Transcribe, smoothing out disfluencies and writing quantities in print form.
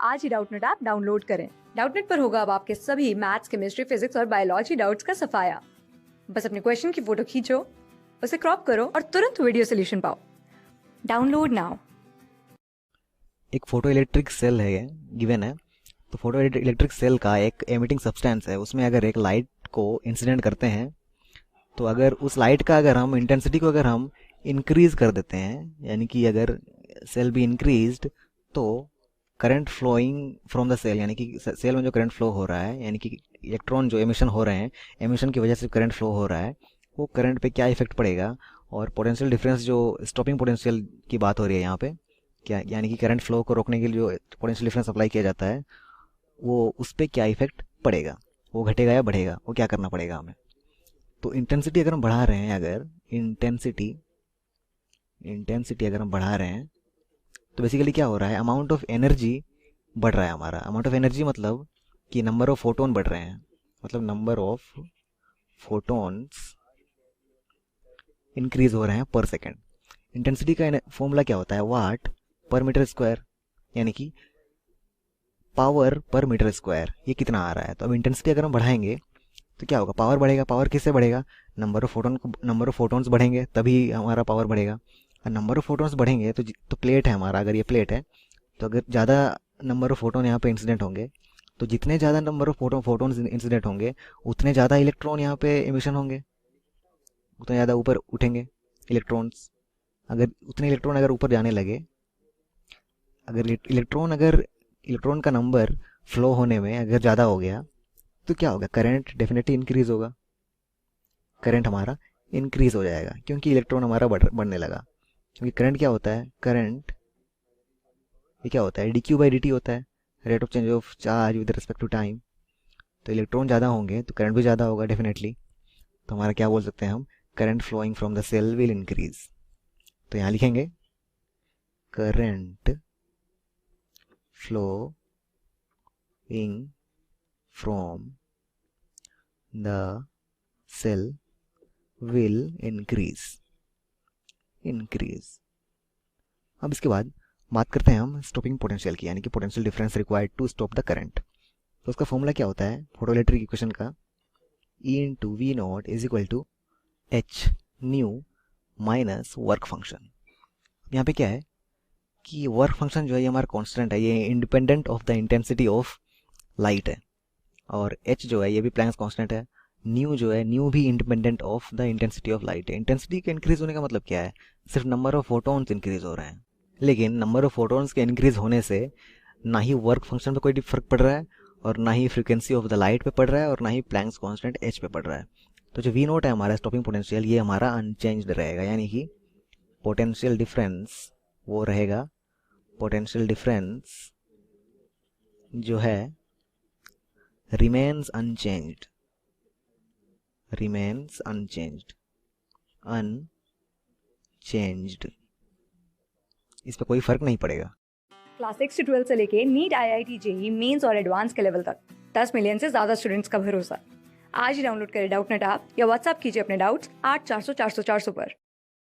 आज ही Doubtnut app download करें। Doubtnut पर होगा अब आपके सभी मैथ्स, केमिस्ट्री, फिजिक्स और बायोलॉजी डाउट्स का सफाया। बस अपने क्वेश्चन की फोटो खींचो, उसे क्रॉप करो और तुरंत वीडियो सोल्यूशन पाओ। Download now. एक फोटो इलेक्ट्रिक सेल है गिवन है। तो फोटो इलेक्ट्रिक सेल का एक एमिटिंग सब्सटेंस है, उसमें अगर एक लाइट को इंसिडेंट करते हैं तो अगर उस लाइट का अगर हम इंटेंसिटी को अगर हम इंक्रीज कर देते हैं, यानी कि अगर सेल भी इंक्रीज्ड, तो current flowing from the cell, यानी कि सेल में जो करंट फ्लो हो रहा है, यानी कि इलेक्ट्रॉन जो एमिशन हो रहे हैं, एमिशन की वजह से करंट फ्लो हो रहा है, वो करंट पे क्या इफेक्ट पड़ेगा। और पोटेंशियल डिफरेंस जो स्टॉपिंग पोटेंशियल की बात हो रही है यहाँ पे, क्या यानी कि करंट फ्लो को रोकने के लिए जो पोटेंशियल डिफरेंस अप्लाई किया जाता है, वो उस पर क्या इफेक्ट पड़ेगा, वो घटेगा या बढ़ेगा, वो क्या करना पड़ेगा हमें। तो इंटेंसिटी अगर हम बढ़ा रहे हैं, अगर इंटेंसिटी इंटेंसिटी अगर हम बढ़ा रहे हैं, तो बेसिकली क्या हो रहा है, अमाउंट ऑफ एनर्जी बढ़ रहा है हमारा। अमाउंट ऑफ एनर्जी मतलब कि नंबर ऑफ फोटोन बढ़ रहे हैं, मतलब नंबर ऑफ फोटोन्स इंक्रीज हो रहे हैं पर सेकेंड। इंटेंसिटी का फॉर्मूला क्या होता है, वाट पर मीटर स्क्वायर, यानी कि पावर पर मीटर स्क्वायर, ये कितना आ रहा है। तो अब इंटेंसिटी अगर हम बढ़ाएंगे तो क्या होगा, पावर बढ़ेगा। पावर किससे बढ़ेगा, नंबर ऑफ फोटोन्स बढ़ेंगे तभी हमारा पावर बढ़ेगा। और नंबर ऑफ फोटोन्स बढ़ेंगे तो प्लेट है हमारा, अगर ये प्लेट है तो अगर ज़्यादा नंबर ऑफ फोटोन यहाँ पे इंसिडेंट होंगे, तो जितने ज़्यादा नंबर ऑफ फोटोन्स इंसिडेंट होंगे, उतने ज़्यादा इलेक्ट्रॉन यहाँ पे एमिशन होंगे, उतने ज़्यादा ऊपर उठेंगे इलेक्ट्रॉन्स। अगर उतने इलेक्ट्रॉन अगर ऊपर जाने लगे, अगर इलेक्ट्रॉन का नंबर फ्लो होने में अगर ज़्यादा हो गया, तो क्या होगा, करंट डेफिनेटली इंक्रीज होगा। करंट हमारा इंक्रीज हो जाएगा क्योंकि इलेक्ट्रॉन हमारा बढ़ने लगा। क्योंकि करंट क्या होता है, करंट ये क्या होता है, d q by d t होता है, rate of change of charge with respect to time. तो इलेक्ट्रॉन ज़्यादा होंगे तो करंट भी ज़्यादा होगा डेफिनेटली। तो हमारा क्या बोल सकते हैं हम, current flowing from the cell will increase. तो यहाँ लिखेंगे current flowing from the cell will increase. अब इसके बाद बात करते हैं हम स्टॉपिंग पोटेंशियल की, यानी कि potential difference required to stop the current. तो उसका फॉर्मूला क्या होता है, फोटो इलेक्ट्रिक इक्वेशन का, E into v naught is equal to h nu minus work function. यहाँ पे क्या है कि वर्क फंक्शन जो है ये हमारा कांस्टेंट है, ये independent of the intensity of light है। और एच जो है ये भी प्लैंक्स कांस्टेंट है। न्यू जो है, न्यू भी independent of the intensity of light है। इंटेंसिटी के इंक्रीज होने का मतलब क्या है, सिर्फ नंबर ऑफ फोटोन्स इंक्रीज हो रहे हैं। लेकिन नंबर ऑफ फोटोन्स के इंक्रीज होने से ना ही वर्क फंक्शन पे कोई फर्क पड़ रहा है, और ना ही फ्रीक्वेंसी ऑफ द लाइट पे पड़ रहा है, और ना ही प्लैंक्स कांस्टेंट एच पे पड़ रहा है। तो जो वी नोट है हमारा स्टॉपिंग पोटेंशियल, ये हमारा अनचेंज्ड रहेगा, यानी कि पोटेंशियल डिफरेंस वो रहेगा, पोटेंशियल डिफरेंस जो है remains unchanged, अनचेंज्ड। इस पे कोई फर्क नहीं पड़ेगा। क्लास 6 से 12 से लेके नीट, IIT, जेई मेंस और एडवांस के लेवल तक 10 मिलियन से ज्यादा स्टूडेंट्स का भरोसा। आज ही डाउनलोड करें डाउटनेट ऐप या व्हाट्सएप कीजिए अपने डाउट्स 8400 400 400 पर।